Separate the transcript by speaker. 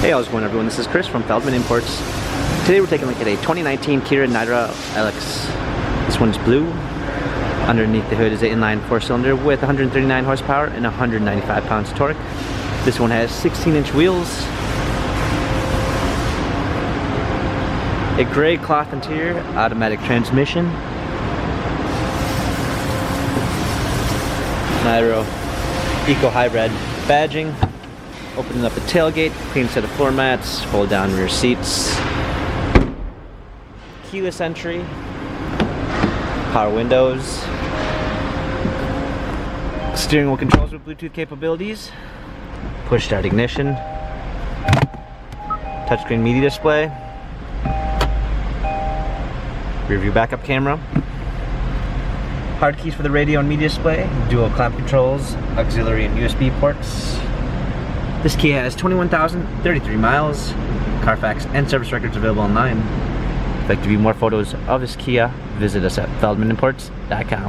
Speaker 1: Hey, how's it going, everyone? This is Chris from Feldmann Imports. Today we're taking a look at a 2019 Kia Niro LX. This one's blue. Underneath the hood is an inline 4-cylinder with 139 horsepower and 195 pounds of torque. This one has 16-inch wheels, a gray cloth interior, automatic transmission, Niro Eco Hybrid badging. Opening up the tailgate, clean set of floor mats, fold down rear seats, keyless entry, power windows, steering wheel controls with Bluetooth capabilities, push start ignition, touchscreen media display, rear view backup camera, hard keys for the radio and media display, dual clamp controls, auxiliary and USB ports. This Kia has 21,033 miles, Carfax and service records available online. If you'd like to view more photos of this Kia, visit us at feldmanimports.com.